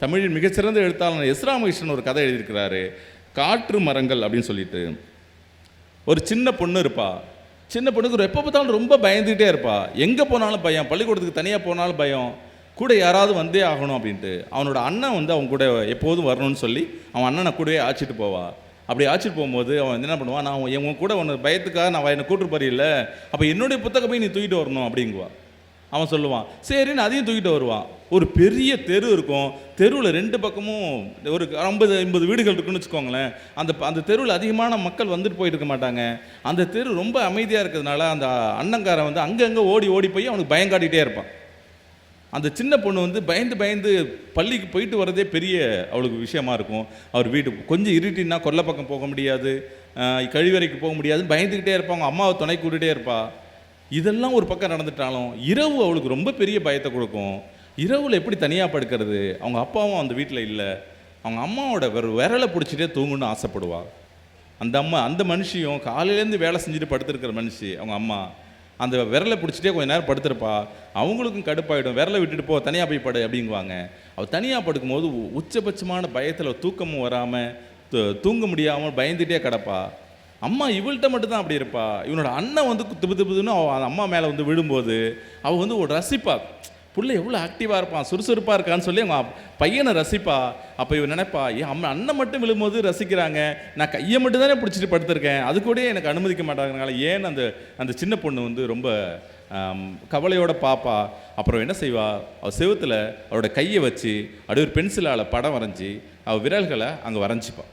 தமிழின் மிகச்சிறந்த எழுத்தாளர் எஸ்ரா மகிஷன் ஒரு கதை எழுதியிருக்கிறாரு, காற்று மரங்கள் அப்படின்னு சொல்லிட்டு. ஒரு சின்ன பொண்ணு இருப்பா. சின்ன பொண்ணுக்கு எப்போ பார்த்தாலும் ரொம்ப பயந்துகிட்டே இருப்பா. எங்கே போனாலும் பயம், பள்ளிக்கூடத்துக்கு தனியாக போனாலும் பயம், கூட யாராவது வந்தே ஆகணும் அப்படின்ட்டு. அவனோட அண்ணன் வந்து அவங்க கூட எப்போதும் வரணும்னு சொல்லி அவன் அண்ணனை கூடவே ஆச்சிட்டு போவா. அப்படி ஆச்சிட்டு போகும்போது அவன் என்ன பண்ணுவான், நான் உன் கூட ஒன்று பயத்துக்காக நான் என்னை கூட்டு போறில்ல, அப்போ என்னுடைய புத்தகமே நீ தூக்கிட்டு வரணும் அப்படிங்குவா. அவன் சொல்லுவான் சரின்னு அதையும் தூக்கிட்டு வருவான். ஒரு பெரிய தெரு இருக்கும். தெருவில் 2 பக்கமும் ஒரு 50-50 வீடுகள் இருக்குன்னு வச்சுக்கோங்களேன். அந்த தெருவில் அதிகமான மக்கள் வந்துட்டு போயிட்டு இருக்க மாட்டாங்க. அந்த தெரு ரொம்ப அமைதியாக இருக்கிறதுனால அந்த அண்ணங்காரன் வந்து அங்கங்கே ஓடி ஓடி போய் அவனுக்கு பயம் காட்டிகிட்டே இருப்பான். அந்த சின்ன பொண்ணு வந்து பயந்து பயந்து பள்ளிக்கு போயிட்டு வரதே பெரிய அவளுக்கு விஷயமா இருக்கும். அவர் வீட்டு கொஞ்சம் இருட்டின்னா கொல்லை பக்கம் போக முடியாது, கழிவறைக்கு போக முடியாதுன்னு பயந்துக்கிட்டே இருப்பாங்க. அம்மாவை துணை கூட்டிகிட்டே இருப்பா. இதெல்லாம் ஒரு பக்கம் நடந்துட்டாலும் இரவு அவளுக்கு ரொம்ப பெரிய பயத்தை கொடுக்கும். இரவில் எப்படி தனியாக படுக்கிறது? அவங்க அப்பாவும் அந்த வீட்டில் இல்லை. அவங்க அம்மாவோட விரலை பிடிச்சிட்டே தூங்கணும்னு ஆசைப்படுவாள். அந்த மனுஷியும் காலையிலேருந்து வேலை செஞ்சுட்டு படுத்துருக்கிற மனுஷி அவங்க அம்மா அந்த விரலை பிடிச்சிட்டே கொஞ்சம் நேரம் படுத்துருப்பா. அவங்களுக்கும் கடுப்பாயிடும், விரலை விட்டுட்டு போ, தனியாக போய் படு அப்படிங்குவாங்க. அவள் தனியாக படுக்கும்போது உச்சபட்சமான பயத்தில் தூக்கமும் வராமல் தூங்க முடியாமல் பயந்துகிட்டே கிடப்பா. அம்மா இவள்கிட்ட மட்டும்தான் அப்படி இருப்பா. இவனோட அண்ணன் வந்து திப்புன்னு அவள் அம்மா மேலே வந்து விழும்போது அவள் வந்து ஒரு ரசிப்பா. புள்ள எவ்வளோ ஆக்டிவாக இருப்பான், சுறுசுறுப்பாக இருக்கான்னு சொல்லி அவங்க பையனை ரசிப்பா. அப்போ இவன் நினைப்பா, அண்ணன் மட்டும் விழும்போது ரசிக்கிறாங்க, நான் கையை மட்டும் தானே பிடிச்சிட்டு படுத்திருக்கேன், அது கூட எனக்கு அனுமதிக்க மாட்டாங்கனால ஏன்னு அந்த சின்ன பொண்ணு வந்து ரொம்ப கவலையோட பாப்பா. அப்புறம் என்ன செய்வா, அவள் செவுத்தில் அவளோட கையை வச்சு அப்படியே ஒரு பென்சிலால் படம் வரைஞ்சி அவள் விரல்களை அங்கே வரைஞ்சிப்பா.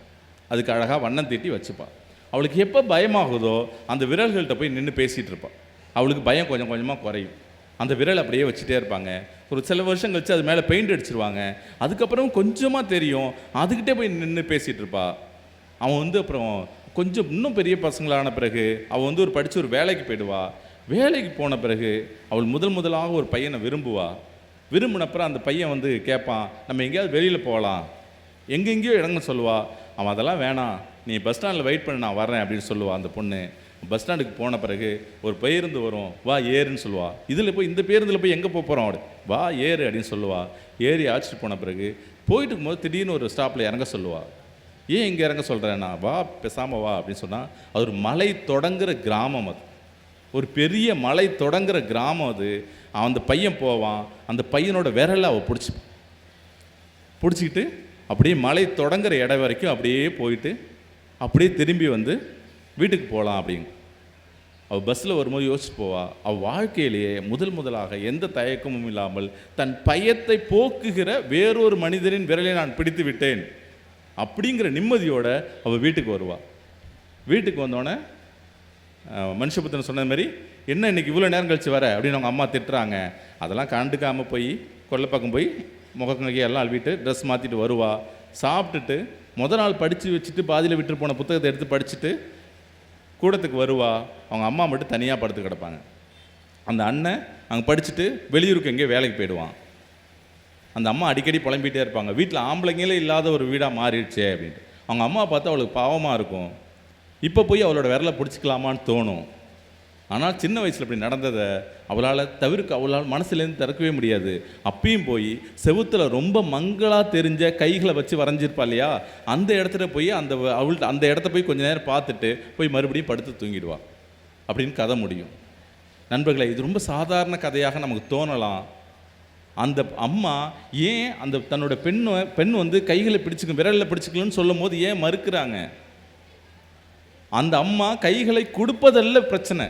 அதுக்கு அழகாக வண்ணம் தீட்டி வச்சுப்பா. அவளுக்கு எப்போ பயமாகுதோ அந்த விரல்கள்கிட்ட போய் நின்று பேசிகிட்டு இருப்பாள். அவளுக்கு பயம் கொஞ்சம் கொஞ்சமாக குறையும். அந்த விரல் அப்படியே வச்சுட்டே இருப்பாங்க. ஒரு சில வருஷம் கழிச்சு அது மேலே பெயிண்ட் அடிச்சிருவாங்க. அதுக்கப்புறம் கொஞ்சமாக தெரியும், அதுக்கிட்டே போய் நின்று பேசிகிட்டு இருப்பா. அவன் வந்து அப்புறம் கொஞ்சம் இன்னும் பெரிய பசங்களான பிறகு அவள் வந்து படித்து ஒரு வேலைக்கு போயிடுவா. வேலைக்கு போன பிறகு அவள் முதலாக ஒரு பையனை விரும்புவா. விரும்பினப்புறம் அந்த பையன் வந்து கேட்பான், நம்ம எங்கேயாவது வெளியில் போகலாம், எங்கெங்கேயோ இடங்கன்னு சொல்லுவா. அவன் அதெல்லாம் வேணாம், நீ பஸ் ஸ்டாண்டில் வெயிட் பண்ணி நான் வரேன் அப்படின்னு சொல்லுவாள். அந்த பொண்ணு பஸ் ஸ்டாண்டுக்கு போன பிறகு ஒரு பேருந்து வரும், வா ஏறுன்னு சொல்லுவாள். இதில் போய் இந்த பேருந்தில் போய் எங்கே போகிறோம் அப்படி, வா ஏறு அப்படின்னு சொல்லுவாள். ஏறி அழைச்சிட்டு போன பிறகு போயிட்டு இருக்கும்போது திடீர்னு ஒரு ஸ்டாப்பில் இறங்க சொல்லுவாள். ஏன் இங்கே இறங்க சொல்கிறேன்னா, வா பேசாமல் வா அப்படின்னு சொன்னால், அது ஒரு மலை தொடங்குற கிராமம். அது ஒரு பெரிய மலை தொடங்குற கிராமம். அது அந்த பையன் போவான். அந்த பையனோட விரலை அவள் பிடிச்சிக்கிட்டு அப்படியே மலை தொடங்குற இடம் வரைக்கும் அப்படியே போயிட்டு அப்படியே திரும்பி வந்து வீட்டுக்கு போகலாம் அப்படிங்க. அவள் பஸ்ஸில் வரும்போது யோசிச்சுட்டு போவா. அவள் வாழ்க்கையிலேயே முதலாக எந்த தயக்கமும் இல்லாமல் தன் பயத்தை போக்குகிற வேறொரு மனிதரின் விரலை நான் பிடித்து விட்டேன் அப்படிங்கிற நிம்மதியோடு அவள் வீட்டுக்கு வருவாள். வீட்டுக்கு வந்தோடனே மனுஷபுத்திரன் சொன்ன மாதிரி, என்ன இன்றைக்கி இவ்வளோ நேரம் கழிச்சு வர அப்படின்னு அவங்க அம்மா திட்டுறாங்க. அதெல்லாம் கண்டுக்காமல் போய் கொல்லை பக்கம் போய் முகக்கங்கி எல்லாம் அழுவிட்டு ட்ரெஸ் மாற்றிட்டு வருவா. சாப்பிட்டுட்டு நாள் படித்து வச்சுட்டு பாதியில் விட்டு போன புத்தகத்தை எடுத்து படிச்சுட்டு கூடத்துக்கு வருவா. அவங்க அம்மா மட்டும் தனியாக படுத்து கிடப்பாங்க. அந்த அண்ணன் அங்கே படிச்சுட்டு வெளியூருக்கு எங்கேயோ வேலைக்கு போயிடுவான். அந்த அம்மா அடிக்கடி புலம்பிகிட்டே இருப்பாங்க, வீட்டில் ஆம்பளைங்களே இல்லாத ஒரு வீடாக மாறிடுச்சே அப்படின்ட்டு. அவங்க அம்மா பார்த்தா அவளுக்கு பாவமாக இருக்கும். இப்போ போய் அவளோட விரலை பிடிச்சிக்கலாமான்னு தோணும். ஆனால் சின்ன வயசில் இப்படி நடந்ததை அவளால் மனசுலேருந்து திறக்கவே முடியாது. அப்பயும் போய் செவுத்தில் ரொம்ப மங்களாக தெரிஞ்ச கைகளை வச்சு வரைஞ்சிருப்பா இல்லையா, அந்த இடத்துல போய் அந்த இடத்த போய் கொஞ்சம் நேரம் பார்த்துட்டு போய் மறுபடியும் படுத்து தூங்கிடுவா அப்படின்னு கதை முடியும். நண்பர்களே, இது ரொம்ப சாதாரண கதையாக நமக்கு தோணலாம். அந்த அம்மா ஏன் அந்த தன்னோட பெண் வந்து கைகளை பிடிச்சிக்க விரலில் பிடிச்சிக்கலன்னு சொல்லும் போது ஏன் மறுக்கிறாங்க? அந்த அம்மா கைகளை கொடுப்பதல்ல பிரச்சனை,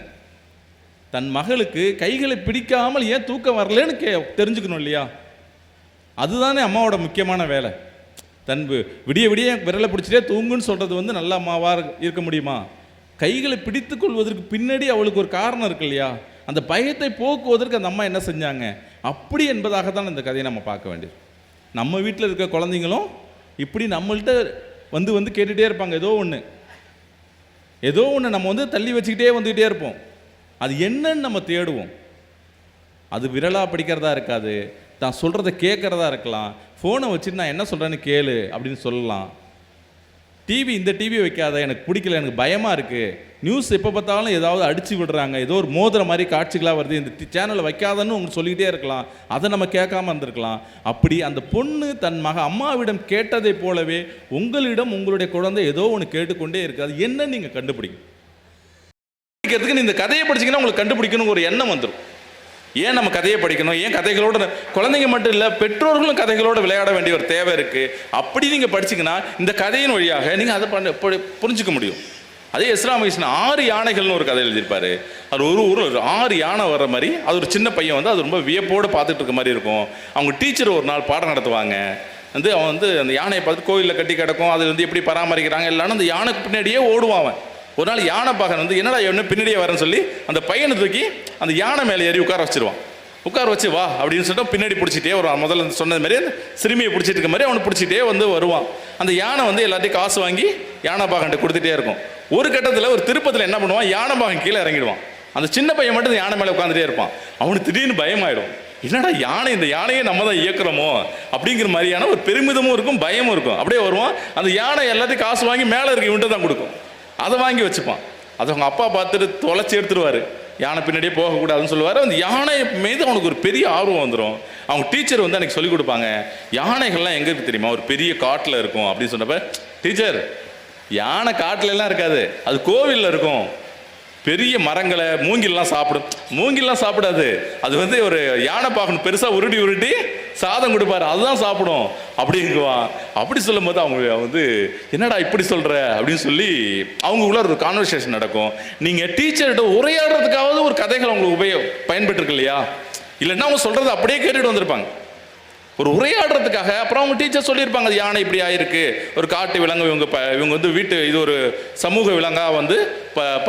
தன் மகளுக்கு கைகளை பிடிக்காமல் ஏன் தூக்கம் வரலன்னு தெரிஞ்சுக்கணும் இல்லையா? அதுதானே அம்மாவோட முக்கியமான வேலை. தன் விடிய விரலை பிடிச்சிட்டே தூங்குன்னு சொல்கிறது வந்து நல்ல அம்மாவாக இருக்க முடியுமா? கைகளை பிடித்து கொள்வதற்கு பின்னாடி அவளுக்கு ஒரு காரணம் இருக்கு இல்லையா? அந்த பயத்தை போக்குவதற்கு அந்த அம்மா என்ன செஞ்சாங்க அப்படி என்பதாக தான் இந்த கதையை நம்ம பார்க்க வேண்டியது. நம்ம வீட்டில் இருக்க குழந்தைங்களும் இப்படி நம்மள்கிட்ட வந்து கேட்டுகிட்டே இருப்பாங்க. ஏதோ ஒன்று நம்ம வந்து தள்ளி வச்சுக்கிட்டே வந்துக்கிட்டே இருப்போம். அது என்னன்னு நம்ம தேடுவோம். அது விரலாக படிக்கிறதா இருக்காது, தான் சொல்கிறத கேட்குறதா இருக்கலாம். ஃபோனை வச்சுட்டு நான் என்ன சொல்கிறேன்னு கேளு அப்படின்னு சொல்லலாம். இந்த டிவி வைக்காத, எனக்கு பிடிக்கல, எனக்கு பயமாக இருக்குது, நியூஸ் எப்போ பார்த்தாலும் ஏதாவது அடித்து விடுறாங்க, ஏதோ ஒரு மோதிர மாதிரி காட்சிகளாக வருது, இந்த சேனலை வைக்காதன்னு உங்களுக்கு சொல்லிக்கிட்டே இருக்கலாம், அதை நம்ம கேட்காம இருந்திருக்கலாம். அப்படி அந்த பொண்ணு தன் அம்மாவிடம் கேட்டதை போலவே உங்களிடம் உங்களுடைய குழந்தை ஏதோ ஒன்று கேட்டுக்கொண்டே இருக்குது. அது என்ன நீங்கள் கண்டுபிடிக்கிறதுக்கு இந்த கதையை படிச்சிங்கன்னா உங்களுக்கு கண்டுபிடிக்கணும் ஒரு எண்ணம் வந்துடும். ஏன் நம்ம கதையை படிக்கணும், ஏன் கதைகளோட குழந்தைங்க மட்டும் இல்லை பெற்றோர்களும் கதைகளோடு விளையாட வேண்டிய ஒரு தேவை இருக்குது. அப்படி நீங்கள் படிச்சிங்கன்னா இந்த கதையின் வழியாக நீங்கள் அதை புரிஞ்சிக்க முடியும். அதே எஸ்ரா மகிஷன் 6 யானைகள்னு ஒரு கதை எழுதியிருப்பார். அது ஒரு 6 யானை வர்ற மாதிரி, அது ஒரு சின்ன பையன் வந்து அது ரொம்ப வியப்போடு பார்த்துட்டு இருக்க மாதிரி இருக்கும். அவங்க டீச்சர் ஒரு நாள் பாடம் நடத்துவாங்க. அவன் அந்த யானையை பார்த்து கோயிலில் கட்டி கிடக்கும், அது எப்படி பராமரிக்கிறாங்க எல்லாரும் அந்த யானைக்கு பின்னாடியே ஓடுவான். ஒரு நாள் யானை பாகன் என்னடா என்ன பின்னாடியே வரேன்னு சொல்லி அந்த பையனை தூக்கி அந்த யானை மேலே ஏறி உட்கார வச்சிருவான். உட்கார வச்சு வா அப்படின்னு சொல்லிட்டு பின்னாடி பிடிச்சிட்டே வருவான். முதல்ல சொன்னது மாதிரி அந்த சிறுமியை பிடிச்சிட்டு இருக்க மாதிரி அவனை பிடிச்சிட்டே வருவான். அந்த யானை எல்லாத்தையும் காசு வாங்கி யானை பாகன்ட்டு கொடுத்துட்டே இருக்கும். ஒரு கட்டத்தில் ஒரு திருப்பத்தில் என்ன பண்ணுவான், யானை பாகன் கீழே இறங்கிடுவான். அந்த சின்ன பையன் மட்டும் யானை மேலே உட்காந்துட்டே இருப்பான். அவனுக்கு திடீர்னு பயமாயிடும், என்னடா யானை, இந்த யானையை நம்ம தான் இயக்குறோமோ அப்படிங்கிற மாதிரியான ஒரு பெருமிதமும் இருக்கும், பயமும் இருக்கும். அப்படியே வருவான், அந்த யானை எல்லாத்தையும் காசு வாங்கி மேலே இருக்க இவன்ட்டு தான் கொடுக்கும். அதை வாங்கி வச்சுப்பான். அதை அவங்க அப்பா பார்த்துட்டு தொலைச்சி எடுத்துருவார், யானை பின்னாடியே போகக்கூடாதுன்னு சொல்லுவார். அந்த யானை மீது அவனுக்கு ஒரு பெரிய ஆர்வம் வந்துடும். அவங்க டீச்சர் அன்றைக்கி சொல்லிக் கொடுப்பாங்க, யானைகள்லாம் எங்கே இருக்குது தெரியுமா, ஒரு பெரிய காட்டில் இருக்கும் அப்படின்னு சொன்னப்ப, டீச்சர் யானை காட்டிலலாம் இருக்காது, அது கோவிலில் இருக்கும், பெரிய மரங்களை மூங்கில்லாம் சாப்பிடும். மூங்கில்லாம் சாப்பிடாது, அது ஒரு யானை பார்க்கணும் பெருசாக உருட்டி சாதம் கொடுப்பாரு, அதுதான் சாப்பிடும் அப்படிங்குவான். அப்படி சொல்லும் போது அவங்க என்னடா இப்படி சொல்கிற அப்படின்னு சொல்லி அவங்களுக்குள்ள ஒரு கான்வர்சேஷன் நடக்கும். நீங்கள் டீச்சர்கிட்ட உரையாடுறதுக்காவது ஒரு கதைகள் அவங்களுக்கு பயன்பட்டுருக்கு இல்லையா, இல்லைன்னா அவங்க சொல்கிறது அப்படியே கேட்டுட்டு வந்திருப்பாங்க ஒரு உரையாடுறதுக்காக. அப்புறம் அவங்க டீச்சர் சொல்லியிருப்பாங்க, அது யானை இப்படி ஆயிருக்கு, ஒரு காட்டு விலங்கு, இவங்க வீட்டு இது ஒரு சமூக விலங்காக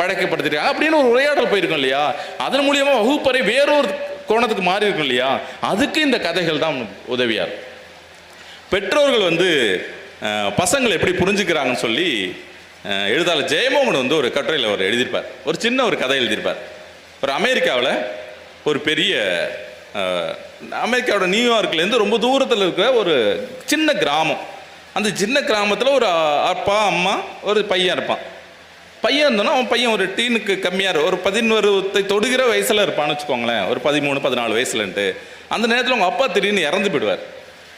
பழக்கப்படுத்திருக்காங்க அப்படின்னு ஒரு உரையாடல் போயிருக்கும் இல்லையா. அதன் மூலியமா வகுப்பறை வேறொரு கோணத்துக்கு மாறி இருக்கும் இல்லையா. அதுக்கு இந்த கதைகள் தான் உதவியார். பெற்றோர்கள் பசங்களை எப்படி புரிஞ்சுக்கிறாங்கன்னு சொல்லி எழுதாளர் ஜெயமோகன் ஒரு கட்டுரையில் அவர் எழுதியிருப்பார். ஒரு சின்ன ஒரு கதை எழுதியிருப்பார். ஒரு அமெரிக்காவில் ஒரு பெரிய அமெரிக்காவோட நியூயார்க்லேருந்து ரொம்ப தூரத்தில் இருக்கிற ஒரு சின்ன கிராமம். அந்த சின்ன கிராமத்தில் ஒரு அப்பா அம்மா ஒரு பையன் இருப்பான். பையன் இருந்தோன்னா அவன் பையன் ஒரு டீனுக்கு கம்மியாக ஒரு 11 தொடுகிற வயசில் இருப்பான்னு வச்சுக்கோங்களேன், ஒரு 13-14 வயசுலன்ட்டு. அந்த நேரத்தில் அவங்க அப்பா திடீர்னு இறந்து போயிடுவார்.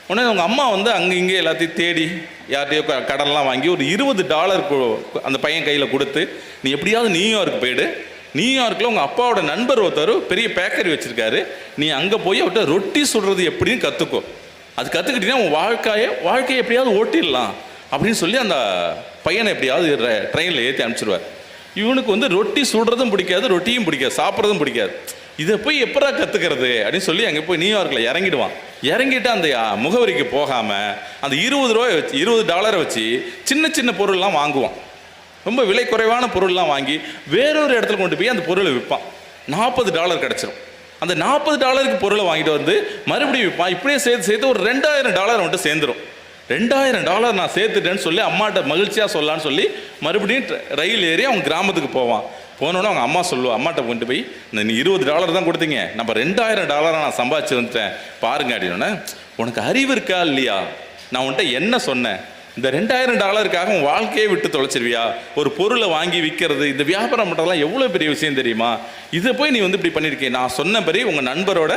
உடனே அவங்க அம்மா அங்கே இங்கே எல்லாத்தையும் தேடி யார்கிட்டையோ கடன்லாம் வாங்கி ஒரு $20 அந்த பையன் கையில் கொடுத்து, நீ எப்படியாவது நியூயார்க் போயிடு, நியூயார்க்கில் உங்கள் அப்பாவோட நண்பர் ஒருத்தர் பெரிய பேக்கரி வச்சுருக்காரு, நீ அங்கே போய் அவர்கிட்ட ரொட்டி சுடுறது எப்படின்னு கற்றுக்கோ, அது கற்றுக்கிட்டீங்கன்னா உன் வாழ்க்கையை எப்படியாவது ஓட்டிடலாம் அப்படின்னு சொல்லி அந்த பையனை எப்படியாவது ட்ரெயினில் ஏற்றி அனுப்பிச்சிடுவார். இவனுக்கு ரொட்டி சுடுறதும் பிடிக்காது, ரொட்டியும் பிடிக்காது, சாப்பிட்றதும் பிடிக்காது. இதை போய் எப்படா கற்றுக்கிறது அப்படின்னு சொல்லி அங்கே போய் நியூயார்க்கில் இறங்கிடுவான். இறங்கிட்டு அந்த முகவரிக்கு போகாமல் அந்த $20 வச்சு சின்ன சின்ன பொருள்லாம் வாங்குவான். ரொம்ப விலை குறைவான பொருள்லாம் வாங்கி வேறொரு இடத்துல கொண்டு போய் அந்த பொருளை விற்பான். $40 கிடச்சிரும். அந்த $40 பொருளை வாங்கிட்டு மறுபடியும் விற்பான். இப்படியே சேர்த்து ஒரு $2000 சேர்ந்துடும். $2000 நான் சேர்த்துட்டேன்னு சொல்லி அம்மாட்ட மகிழ்ச்சியாக சொல்லலான்னு சொல்லி மறுபடியும் ரயில் ஏறி அவங்க கிராமத்துக்கு போவான். போனோன்னே அவங்க அம்மா சொல்லுவாள், அம்மாட்ட கொண்டு போய் நீ $20 தான் கொடுத்தீங்க, நம்ம $2000 நான் சம்பாதிச்சு வந்துட்டேன் பாருங்க அப்படின்னோடனே, உனக்கு அறிவு இருக்கா இல்லையா, நான் உன்கிட்ட என்ன சொன்னேன், இந்த $2000 உன் வாழ்க்கையை விட்டு தொலைச்சிருவியா, ஒரு பொருளை வாங்கி விற்கிறது, இந்த வியாபாரம் பண்ணுறதுலாம் எவ்வளோ பெரிய விஷயம் தெரியுமா, இதை போய் நீ இப்படி பண்ணியிருக்கேன், நான் சொன்ன படி உங்கள் நண்பரோட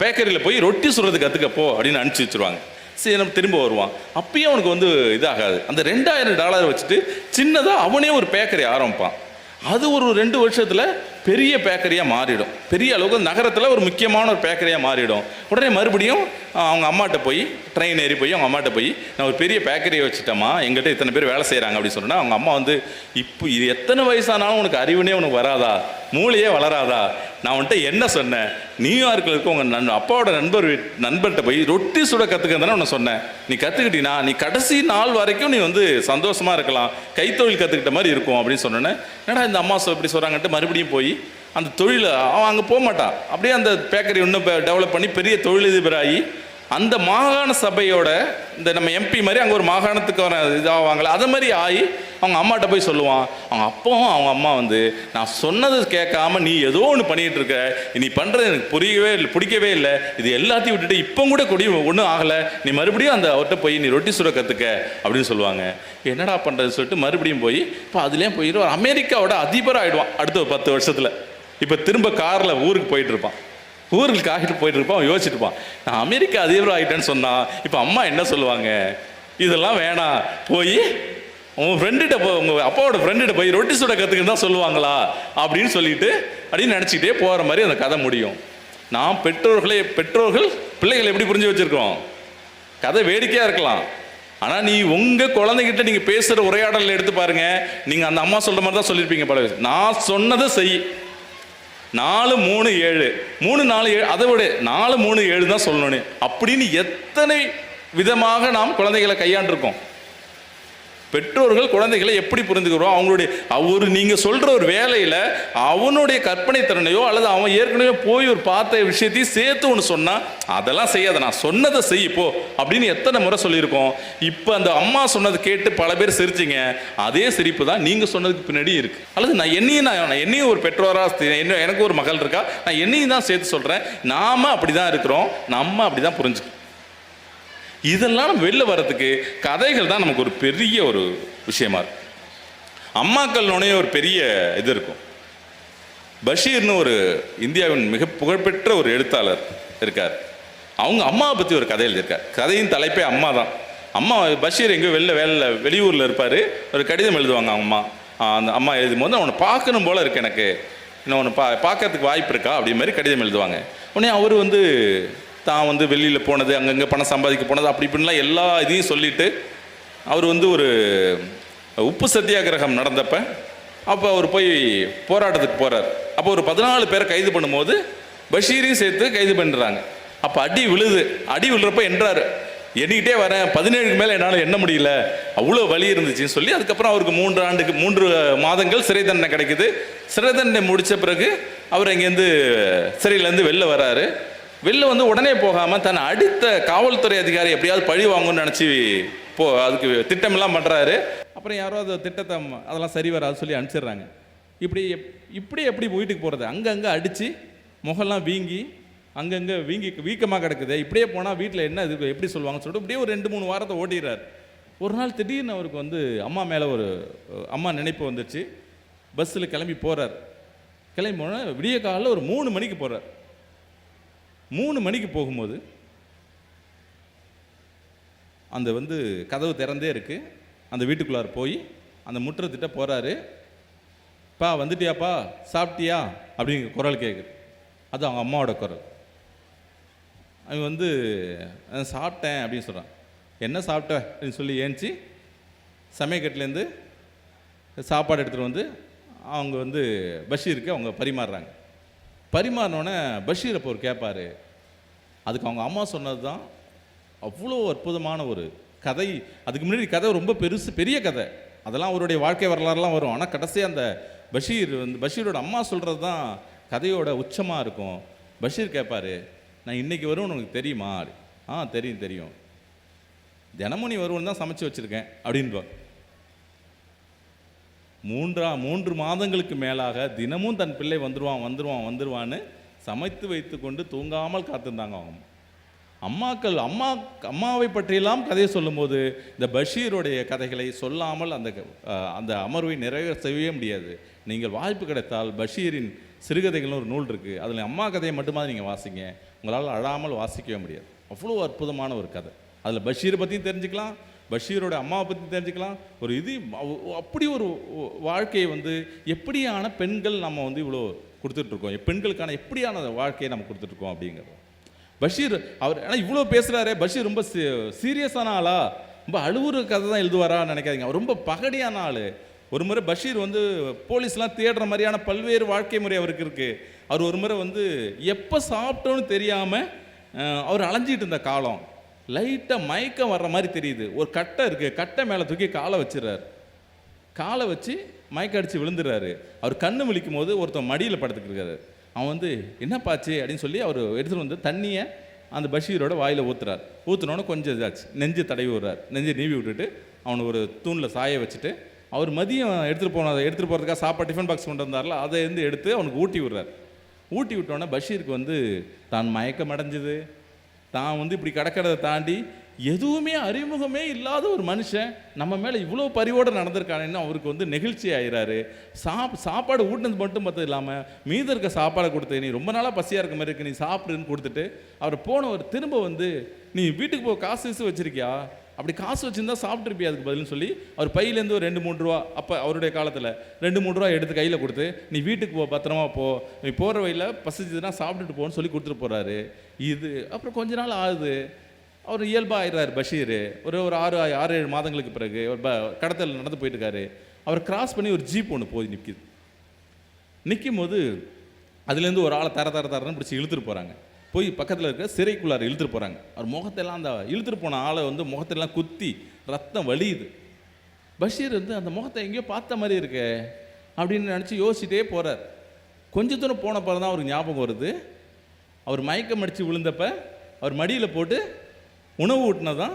பேக்கரியில் போய் ரொட்டி சுடுறது கற்றுக்கப்போ அப்படின்னு அனுப்பிச்சி வச்சுருவாங்க. சரி நம்ம திரும்ப வருவான். அப்பயும் அவனுக்கு இதாகாது. அந்த $2000 வச்சுட்டு சின்னதாக அவனே ஒரு பேக்கரி ஆரம்பிப்பான். அது ஒரு 2 வருஷத்தில் பெரிய பேக்கரியாக மாறிடும். பெரிய அளவுக்கு நகரத்தில் ஒரு முக்கியமான ஒரு பேக்கரியாக மாறிடும். உடனே மறுபடியும் அவங்க அம்மாட்ட போய் ட்ரெயின் ஏறி போய் அவங்க அம்மாட்ட போய், நான் ஒரு பெரிய பேக்கரியை வச்சுட்டேம்மா, எங்கிட்ட இத்தனை பேர் வேலை செய்கிறாங்க அப்படின்னு சொன்னால், அவங்க அம்மா இப்போ இது எத்தனை வயசானாலும் உனக்கு அறிவுனே உனக்கு வராதா, மூளையே வளராதா, நான் உன்கிட்ட என்ன சொன்னேன், நியூயார்க்கில் இருக்க உங்கள் அப்பாவோட நண்பர்கிட்ட போய் ரொட்டி சுட கற்றுக்கிறதானே உன்னை சொன்னேன், நீ கற்றுக்கிட்டீங்கன்னா நீ கடைசி நாள் வரைக்கும் நீ சந்தோஷமாக இருக்கலாம், கைத்தொழில் கற்றுக்கிட்ட மாதிரி இருக்கும் அப்படின்னு சொன்னேன்னே. என்னடா இந்த அம்மா இப்படி சொல்கிறாங்கன்ட்டு மறுபடியும் போய் அந்த தொழிலை அவன் அங்கே போக மாட்டான். அப்படியே அந்த பேக்கரி இன்னும் டெவலப் பண்ணி பெரிய தொழிலதிபராகி அந்த மாகாண சபையோட இந்த நம்ம எம்பி மாதிரி அங்கே ஒரு மாகாணத்துக்கு வர இதாவாங்களே அதை மாதிரி ஆகி அவங்க அம்மாட்ட போய் சொல்லுவான். அவங்க அப்பாவும் அவங்க அம்மா வந்து, நான் சொன்னது கேட்காம நீ ஏதோ ஒன்று பண்ணிகிட்டு இருக்க, நீ பண்ணுறது எனக்கு பிடிக்கவே இல்லை, இது எல்லாத்தையும் விட்டுட்டு இப்போ கூட ஒன்றும் ஆகலை, நீ மறுபடியும் அந்த அவர்கிட்ட போய் நீ ரொட்டி சுட கற்றுக்க அப்படின்னு சொல்லுவாங்க. என்னடா பண்ணுறது சொல்லிட்டு மறுபடியும் போய் இப்போ அதுலேயும் போயிட்டு ஒரு அமெரிக்காவோட அதிபராக ஆகிடுவான் அடுத்த 10 வருஷத்தில். இப்போ திரும்ப காரில் ஊருக்கு போயிட்டு இருப்பான். ஊருக்கு ஆகிட்டு போயிட்டு இருப்பான். அவன் யோசிச்சுட்டு இருப்பான், நான் அமெரிக்கா அதிபராக ஆகிட்டேன்னு சொன்னான், இப்போ அம்மா என்ன சொல்லுவாங்க, இதெல்லாம் வேணாம், போய் உங்கள் ஃப்ரெண்டுகிட்ட உங்கள் அப்பாவோட ஃப்ரெண்டுகிட்ட போய் ரொட்டி சுட கற்றுக்குன்னு தான் சொல்லுவாங்களா அப்படின்னு சொல்லிட்டு அப்படின்னு நினச்சிக்கிட்டே போகிற மாதிரி அந்த கதை முடியும். நாம் பெற்றோர்கள் பிள்ளைகளை எப்படி புரிஞ்சு வச்சுருக்கோம்? கதை வேடிக்கையாக இருக்கலாம், ஆனால் நீ உங்கள் குழந்தைகிட்ட நீங்கள் பேசுகிற உரையாடலில் எடுத்து பாருங்கள், நீங்கள் அந்த அம்மா சொல்கிற மாதிரி தான் சொல்லியிருப்பீங்க பல விஷயம். நான் சொன்னதை செய், 4 3 7 3 4 7 அதை விட 4 3 7 தான் சொல்லணும் அப்படின்னு எத்தனை விதமாக நாம் குழந்தைகளை கையாண்டிருக்கோம். பெற்றோர்கள் குழந்தைகளை எப்படி புரிந்துக்கிறோம்? அவங்களுடைய நீங்கள் சொல்கிற ஒரு வேலையில் அவனுடைய கற்பனை திறனையோ அல்லது அவன் ஏற்கனவே போய் ஒரு பார்த்த விஷயத்தையும் சேர்த்து ஒன்று சொன்னால், அதெல்லாம் செய்யாத, நான் சொன்னதை செய்யப்போ அப்படின்னு எத்தனை முறை சொல்லியிருக்கோம். இப்போ அந்த அம்மா சொன்னதை கேட்டு பல பேர் சிரிச்சிங்க, அதே சிரிப்பு தான் நீங்கள் சொன்னதுக்கு பின்னாடி இருக்குது. அல்லது நான் என்னையும் ஒரு பெற்றோராக, எனக்கு ஒரு மகள் இருக்கா, நான் என்னையும் தான் சேர்த்து சொல்கிறேன், நாம் அப்படி தான் இருக்கிறோம், நம்ம அப்படி தான் புரிஞ்சுக்கணும். இதெல்லாம் நம்ம வெளில வர்றதுக்கு கதைகள் தான் நமக்கு ஒரு பெரிய ஒரு விஷயமா இருக்கும். அம்மாக்கள்னோடனே ஒரு பெரிய இது இருக்கும். பஷீர்னு ஒரு இந்தியாவின் மிக புகழ்பெற்ற ஒரு எழுத்தாளர் இருக்கார். அவங்க அம்மாவை பற்றி ஒரு கதை எழுதியிருக்கார். கதையின் தலைப்பே அம்மா தான். அம்மா பஷீர் எங்கேயோ வெளியூரில் இருப்பார். ஒரு கடிதம் எழுதுவாங்க அவங்க அம்மா. அந்த அம்மா எழுதும் போது அவனை பார்க்கணும் போல் இருக்கு, எனக்கு இன்னும் ஒன்று பார்க்கறதுக்கு வாய்ப்பு இருக்கா அப்படி மாதிரி கடிதம் எழுதுவாங்க. உடனே அவர் வந்து தான் வந்து வெளியில் போனது, அங்கங்கே பணம் சம்பாதிக்க போனது, அப்படி இப்படின்லாம் எல்லா இதையும் சொல்லிவிட்டு அவர் வந்து ஒரு உப்பு சத்தியாகிரகம் நடந்தப்போ அப்போ அவர் போய் போராட்டத்துக்கு போகிறார். அப்போ ஒரு 14 பேரை கைது பண்ணும்போது பஷீரையும் சேர்த்து கைது பண்ணுறாங்க. அப்போ அடி விழுறப்ப என்றார், எண்ணிக்கிட்டே வரேன், 17க்கு மேலே என்னால் எண்ண முடியல, அவ்வளோ வலி இருந்துச்சுன்னு சொல்லி அதுக்கப்புறம் அவருக்கு 3 மாதங்கள் சிறை தண்டனை கிடைக்குது. சிறை தண்டனை முடித்த பிறகு அவர் அங்கேருந்து சிறையிலேருந்து வெளில வராரு. வெளில வந்து உடனே போகாமல் தன்னை அடித்த காவல்துறை அதிகாரி எப்படியாவது பழி வாங்கணும்னு நினச்சி அதுக்கு திட்டமெல்லாம் பண்ணுறாரு. அப்புறம் யாரோ அது திட்டத்தை அதெல்லாம் சரி வராது சொல்லி அனுப்பிச்சிடுறாங்க. இப்படி எப்படி வீட்டுக்கு போகிறது? அங்கங்கே அடித்து முகம்லாம் வீங்கி அங்கங்கே வீக்கமாக கிடக்குது. இப்படியே போனால் வீட்டில் என்ன இது எப்படி சொல்லுவாங்கன்னு சொல்லிட்டு இப்படியே ஒரு 2-3 வாரத்தை ஓட்டிடுறாரு. ஒரு நாள் திடீர்னு அவருக்கு வந்து அம்மா மேலே ஒரு நினைப்பு வந்துச்சு. பஸ்ஸில் கிளம்பி போகிறார். கிளம்பி போனால் விடிய காலையில் ஒரு 3 மணிக்கு போகிறார். 3 மணிக்கு போகும்போது அந்த வந்து கதவு திறந்தே இருக்குது. அந்த வீட்டுக்குள்ளார போய் அந்த முற்றத்திட்ட போகிறாரு. பா வந்துட்டியாப்பா, சாப்பிட்டியா அப்படிங்கிற குரல் கேட்குது. அது அவங்க அம்மாவோட குரல். அவன் வந்து சாப்பிட்டேன் அப்படின்னு சொல்கிறான். என்ன சாப்பிட்ட அப்படின்னு சொல்லி ஏஞ்சி சமயக்கட்டிலேருந்து சாப்பாடு எடுத்துகிட்டு வந்து அவங்க வந்து பஷீருக்கு அவங்க பரிமாறுறாங்க. பரிமாறினோடனே பஷீர் அப்போ ஒரு கேட்பார். அதுக்கு அவங்க அம்மா சொன்னது தான் அவ்வளோ அற்புதமான ஒரு கதை. அதுக்கு முன்னாடி கதை ரொம்ப பெரிய கதை, அதெல்லாம் அவருடைய வாழ்க்கை வரலாறுலாம் வரும். ஆனால் கடைசியாக அந்த பஷீரோட அம்மா சொல்கிறது தான் கதையோட உச்சமாக இருக்கும். பஷீர் கேட்பார், நான் இன்றைக்கி வருவேன்னு உனக்கு தெரியுமா? தெரியும், தினமும் நீ வருவன்னு தான் சமைச்சு வச்சுருக்கேன் அப்படின்வார். 3 மாதங்களுக்கு மேலாக தினமும் தன் பிள்ளை வந்துருவான்னு சமைத்து வைத்து கொண்டு தூங்காமல் காத்திருந்தாங்க அவங்க அம்மாவை பற்றியெல்லாம் கதையை சொல்லும்போது இந்த பஷீருடைய கதைகளை சொல்லாமல் அந்த அமர்வை நிறைவேற செய்யவே முடியாது. நீங்கள் வாய்ப்பு கிடைத்தால் பஷீரின் சிறுகதைகள்னு ஒரு நூல் இருக்குது, அதில் அம்மா கதையை மட்டுமாவது நீங்கள் வாசிங்க, உங்களால் அழாமல் வாசிக்கவே முடியாது. அவ்வளோ அற்புதமான ஒரு கதை. அதில் பஷீரை பற்றியும் தெரிஞ்சுக்கலாம், பஷீரோட அம்மாவை பற்றி தெரிஞ்சுக்கலாம். ஒரு இது அப்படி ஒரு வாழ்க்கையை வந்து எப்படியான பெண்கள் நம்ம வந்து இவ்வளோ கொடுத்துட்ருக்கோம், பெண்களுக்கான எப்படியான வாழ்க்கையை நம்ம கொடுத்துட்ருக்கோம் அப்படிங்கிறது. பஷீர் அவர் ஆனால் இவ்வளோ பேசுகிறாரே, பஷீர் ரொம்ப சீரியஸான ஆளா, ரொம்ப அழுவுற கதை தான் எழுதுவாரான்னு நினைக்காதீங்க. அவர் ரொம்ப பகடியான ஆள். ஒரு முறை பஷீர் வந்து போலீஸ்லாம் தேடுற மாதிரியான பல்வேறு வாழ்க்கை முறை அவருக்கு இருக்குது. அவர் ஒரு முறை வந்து எப்போ சாப்பிட்டோன்னு தெரியாமல் அவர் அலைஞ்சிட்டு இருந்த காலம், லைட்டாக மயக்கம் வர்ற மாதிரி தெரியுது. ஒரு கட்டை இருக்குது, கட்டை மேலே தூக்கி காலை வச்சிடறாரு. காலை வச்சு மயக்க அடித்து விழுந்துடுறாரு. அவர் கண்ணு விழிக்கும் போது ஒருத்தன் மடியில் படுத்துக்கிருக்காரு. அவன் வந்து என்னப்பாச்சு அப்படின்னு சொல்லி அவர் எடுத்துகிட்டு வந்து தண்ணியை அந்த பஷீரோட வாயில் ஊற்றுனோன்னு கொஞ்சம் இதாச்சு, நெஞ்சு தடவி விடுறார். நெஞ்சை நீவி விட்டுட்டு அவனை ஒரு தூணில் சாய வச்சுட்டு அவர் மதியம் எடுத்துகிட்டு போகிறதுக்காக சாப்பாடு டிஃபன் பாக்ஸ் கொண்டு வந்தார்ல, அதை எடுத்து அவனுக்கு ஊட்டி விடுறார். ஊட்டி விட்டோன்னே பஷீருக்கு தான் மயக்கம் அடைஞ்சது, தான் இப்படி கிடக்கிறத தாண்டி எதுவுமே அறிமுகமே இல்லாத ஒரு மனுஷன் நம்ம மேலே இவ்வளோ பரிவோடு நடந்திருக்கானேன்னு அவருக்கு நெகிழ்ச்சி ஆகிறாரு. சாப்பாடு ஊட்டினது மட்டும் பார்த்தது இல்லாமல் மீத இருக்க சாப்பாடை கொடுத்து, நீ ரொம்ப நாளாக பசியாக இருக்க மாதிரி இருக்கு, நீ சாப்பிடுன்னு கொடுத்துட்டு அவர் போனவர் திரும்ப நீ வீட்டுக்கு போக காசு வச்சுருக்கியா, அப்படி காசு வச்சுருந்தா சாப்பிட்ருப்பியா அதுக்கு பதில்னு சொல்லி அவர் பையிலேருந்து ஒரு 2-3 ரூபா, அப்போ அவருடைய காலத்தில் 2-3 ரூபா எடுத்து கையில் கொடுத்து, நீ வீட்டுக்கு போ, பத்திரமா போ, நீ போகிற வழியில் பசிச்சுதுன்னா சாப்பிட்டுட்டு போன்னு சொல்லி கொடுத்துட்டு போகிறாரு. அப்புறம் கொஞ்ச நாள் ஆகுது, அவர் இயல்பாக ஆயிடுறாரு பஷீர். ஒரு 6-7 மாதங்களுக்கு பிறகு ஒரு கடத்தல் நடந்து போயிட்டு இருக்காரு. அவர் கிராஸ் பண்ணி ஒரு ஜீப் ஒன்று போய் நிற்கும் போது அதுலேருந்து ஒரு ஆளை தரன்னு பிடிச்சி இழுத்துட்டு போகிறாங்க. போய் பக்கத்தில் இருக்க சிறைக்குள்ளார இழுத்துட்டு போகிறாங்க. அவர் முகத்தெல்லாம் அந்த இழுத்துட்டு போன ஆளை முகத்தெல்லாம் குத்தி ரத்தம் வலியுது. பஷீர் அந்த முகத்தை எங்கேயோ பார்த்த மாதிரி இருக்கு அப்படின்னு நினச்சி யோசிச்சுட்டே போகிறார். கொஞ்ச தூரம் போன பிறகு தான் அவருக்கு ஞாபகம் வருது, அவர் மயக்கம் அடித்து விழுந்தப்ப அவர் மடியில் போட்டு உணவு ஊட்டினதான்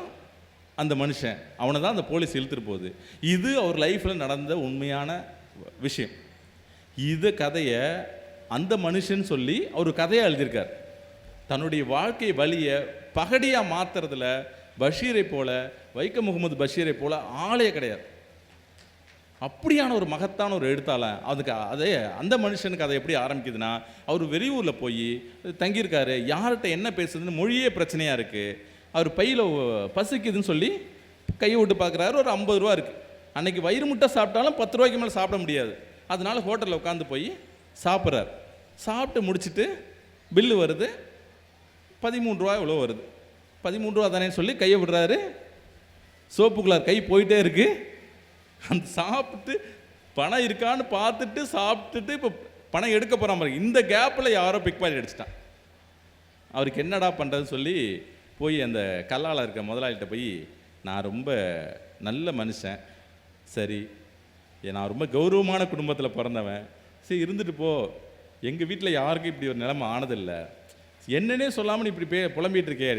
அந்த மனுஷன், அவனை தான் அந்த போலீஸ் இழுத்துட்டு போகுது. இது அவர் லைஃப்பில் நடந்த உண்மையான விஷயம். இது கதையை அந்த மனுஷன் சொல்லி அவர் கதையாக எழுதியிருக்கார். தன்னுடைய வாழ்க்கை வழியை பகடியாக மாற்றுறதுல பஷீரை போல, வைக்கம் முகமது பஷீரை போல ஆளே கிடையாது. அப்படியான ஒரு மகத்தான ஒரு எழுத்தாளன். அந்த மனுஷனுக்கு அதை எப்படி ஆரம்பிக்குதுன்னா, அவர் வெளியூரில் போய் தங்கியிருக்காரு, யார்கிட்ட என்ன பேசுறதுன்னு மொழியே பிரச்சனையாக இருக்குது. அவர் பையில் பசிக்குதுன்னு சொல்லி கையை விட்டு பார்க்குறாரு, ஒரு 50 ரூபா இருக்குது. அன்றைக்கி வயிறு முட்டை சாப்பிட்டாலும் 10 ரூபாய்க்கு மேலே சாப்பிட முடியாது. அதனால ஹோட்டலில் உட்காந்து போய் சாப்பிட்றாரு. சாப்பிட்டு முடிச்சுட்டு பில்லு வருது, 13 ரூபா இவ்வளோ வருது. 13 ரூபா தானேன்னு சொல்லி கையை விடுறாரு. சோப்புக்குள்ளார் கை போயிட்டே இருக்கு. அந்த சாப்பிட்டு பணம் இருக்கான்னு பார்த்துட்டு சாப்பிட்டுட்டு இப்போ பணம் எடுக்க போகிற மாதிரி இந்த கேப்பில் யாரோ பிக் பாக்கெட் அடிச்சிட்டான். அவருக்கு என்னடா பண்ணுறதுன்னு சொல்லி போய் அந்த கல்லால் இருக்க முதலாளிகிட்ட போய், நான் ரொம்ப நல்ல மனுஷன், சரி நான் ரொம்ப கௌரவமான குடும்பத்தில் பிறந்தவன், சரி இருந்துட்டு போ, எங்கள் வீட்டில் யாருக்கும் இப்படி ஒரு நிலைமை ஆனதில்லை, என்னன்னே சொல்லாமல் நீ இப்படி புலம்பிகிட்டு இருக்கே,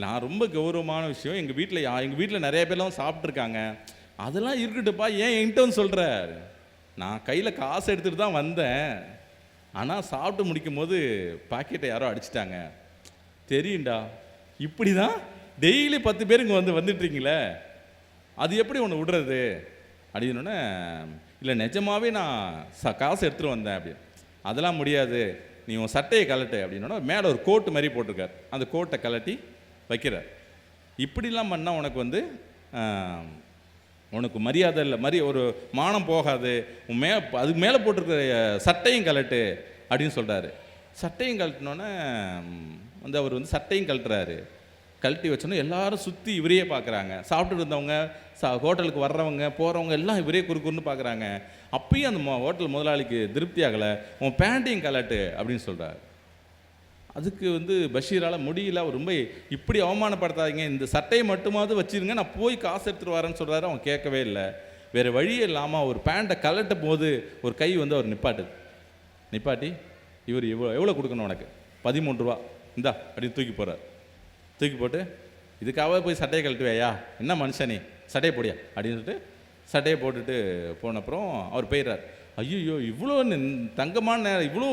நான் ரொம்ப கௌரவமான விஷயம், எங்கள் வீட்டில் நிறைய பேர்லாம் சாப்பிட்ருக்காங்க, அதெல்லாம் இருக்கட்டுப்பா, ஏன் என்கிட்ட சொல்கிற, நான் கையில் காசு எடுத்துகிட்டு தான் வந்தேன், ஆனால் சாப்பிட்டு முடிக்கும் போது பாக்கெட்டை யாரோ அடிச்சிட்டாங்க, தெரியும்டா, இப்படி தான் டெய்லி 10 பேர் இங்கே வந்துட்டுருக்கீங்களே, அது எப்படி ஒன்று விடுறது அப்படின்னோடனே, இல்லை நிஜமாகவே நான் காசு எடுத்துகிட்டு வந்தேன் அப்படி, அதெல்லாம் முடியாது, நீ உன் சட்டையை கலட்டு அப்படின்னோட மேலே ஒரு கோட்டு மாதிரி போட்டிருக்கார், அந்த கோட்டை கலட்டி வைக்கிறார். இப்படிலாம் பண்ணால் உனக்கு மரியாதை இல்லை, ஒரு மானம் போகாது, அதுக்கு மேலே போட்டிருக்கிற சட்டையும் கலட்டு அப்படின்னு சொல்கிறாரு. சட்டையும் கழட்டினோன்னே அவர் சட்டையும் கழட்டுறாரு. கழட்டி வச்சோன்னே எல்லாரும் சுற்றி இவரையே பார்க்குறாங்க. சாப்பிட்டுட்டு இருந்தவங்க, ஹோட்டலுக்கு வர்றவங்க போகிறவங்க எல்லாம் இவரே குறுக்குன்னு பார்க்குறாங்க. அப்பயும் அந்த ஹோட்டல் முதலாளிக்கு திருப்தி ஆகலை. உன் பேண்ட்டையும் கலட்டு அப்படின்னு சொல்கிறார். அதுக்கு பஷீரால் முடியல. அவர் ரொம்ப இப்படி அவமானப்படுத்தாதீங்க, இந்த சட்டையை மட்டுமாவது வச்சுருங்க, நான் போய் காசு எடுத்துகிட்டு வரேன்னு சொல்கிறாரு. அவன் கேட்கவே இல்லை. வேறு வழியே இல்லாமல் ஒரு பேண்ட்டை கலட்டும் போது ஒரு கை அவர் நிப்பாட்டி இவர் எவ்வளோ கொடுக்கணும் உனக்கு, 13 ரூபா இந்தா அப்படின்னு தூக்கி போகிறார். தூக்கி போட்டு, இதுக்காக போய் சட்டையை கழட்டுவேயா, என்ன மனுஷன் நீ, சட்டையை போடியா அப்படின்னு சொல்லிட்டு சட்டையை போட்டுட்டு போனப்புறம் அவர் போயிடுறார். ஐயோ, இவ்வளோ தங்கமான நேரம், இவ்வளோ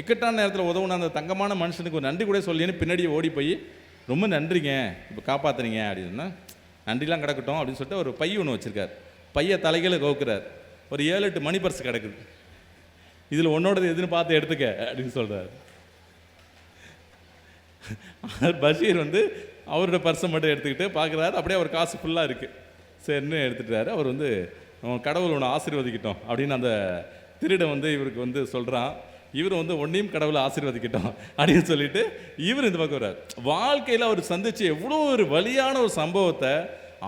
இக்கட்டான நேரத்தில் உதவுன அந்த தங்கமான மனுஷனுக்கு ஒரு நன்றி கூட சொல்லின்னு பின்னாடியே ஓடி போய், ரொம்ப நன்றிங்க, இப்போ காப்பாற்றுறீங்க அப்படின்னா, நன்றிலாம் கிடக்கட்டும் அப்படின்னு சொல்லிட்டு ஒரு பை ஒன்று வச்சுருக்கார். பையை தலைகளை கவுக்குறார். ஒரு 7-8 மணி பர்ஸ் கிடக்குது, இதில் உன்னோடது எதுன்னு பார்த்து எடுத்துக்க அப்படின்னு சொல்கிறார். பஷீர் அவரோட பர்ஸை மட்டும் எடுத்துக்கிட்டு பார்க்குறாரு. அப்படியே அவர் காசு ஃபுல்லாக இருக்குது, சரின்னு எடுத்துட்டாரு. அவர் கடவுள் ஒன்று ஆசீர்வதிக்கிட்டோம் அப்படின்னு அந்த திருடன் இவருக்கு சொல்கிறான். இவர் ஒன்றையும் கடவுளை ஆசீர்வதிக்கிட்டோம் அப்படின்னு சொல்லிட்டு இவர் இந்த பக்கம் வர்றார். வாழ்க்கையில் அவர் சந்திச்சு எவ்வளோ ஒரு வலியான ஒரு சம்பவத்தை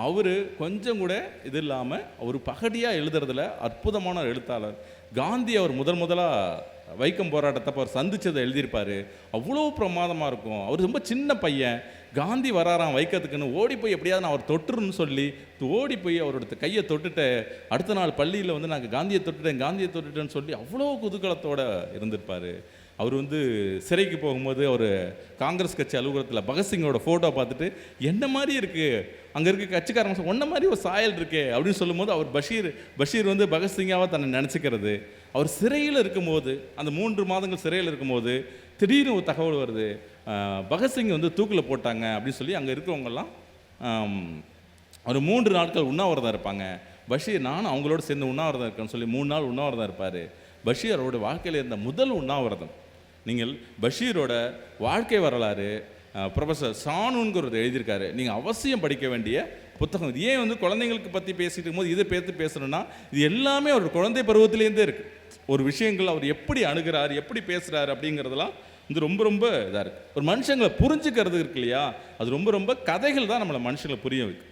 அவர் கொஞ்சம் கூட இது இல்லாமல் அவர் பகடியாக எழுதுறதுல அற்புதமான எழுத்தாளர். காந்தி அவர் முதலாக வைக்கம் போராட்டத்தப்போ அவர் சந்தித்ததை எழுதியிருப்பார். அவ்வளோ பிரமாதமாக இருக்கும். அவர் ரொம்ப சின்ன பையன், காந்தி வராராம் வைக்கத்துக்குன்னு ஓடி போய் எப்படியாவது நான் அவர் தொட்டுருன்னு சொல்லி ஓடி போய் அவரோட கையை தொட்டுட்டு அடுத்த நாள் பள்ளியில் நாங்கள் காந்தியை தொட்டுட்டேன்னு சொல்லி அவ்வளோ குதூகலத்தோடு இருந்திருப்பார். அவர் வந்து சிறைக்கு போகும்போது அவர் காங்கிரஸ் கட்சி அலுவலகத்தில் பகத்சிங்கோட ஃபோட்டோ பார்த்துட்டு என்ன மாதிரி இருக்குது, அங்கே இருக்க கட்சிக்காரங்க ஒன்றை மாதிரி ஒரு சாயல் இருக்கே அப்படின்னு சொல்லும்போது அவர் பஷீர் வந்து பகத்சிங்காக தன்னை நினச்சிக்கிறது. அவர் சிறையில் இருக்கும்போது, அந்த 3 மாதங்கள் சிறையில் இருக்கும்போது திடீர்னு ஒரு தகவல் வருது, பகத்சிங் வந்து தூக்கில் போட்டாங்க அப்படின்னு சொல்லி அங்கே இருக்கிறவங்கெல்லாம் ஒரு 3 நாட்கள் உண்ணாவிரதம் இருப்பாங்க. பஷீர் நானும் அவங்களோட சேர்ந்து உண்ணாவிரதம் இருக்கேன்னு சொல்லி 3 நாள் உண்ணாவிரதம் இருப்பார். பஷீர் அவரோட வாழ்க்கையில் இருந்த முதல் உண்ணாவிரதம். நீங்கள் பஷீரோட வாழ்க்கை வரலாறு ப்ரொஃபஸர் சானுங்கிறது எழுதியிருக்காரு. நீங்கள் அவசியம் படிக்க வேண்டிய புத்தகம். இது ஏன் வந்து குழந்தைங்களுக்கு பற்றி பேசிட்டு இருக்கும்போது இதை பேசணுன்னா, இது எல்லாமே அவர் குழந்தை பருவத்திலேருந்தே இருக்குது. ஒரு விஷயங்கள் அவர் எப்படி அணுகிறார், எப்படி பேசுகிறார் அப்படிங்கிறதெல்லாம் வந்து ரொம்ப ரொம்ப இதாக இருக்குது. ஒரு மனுஷங்களை புரிஞ்சுக்கிறது இருக்கு இல்லையா, அது ரொம்ப ரொம்ப கதைகள் தான் நம்மளை மனுஷங்களை புரிய வைக்கும்.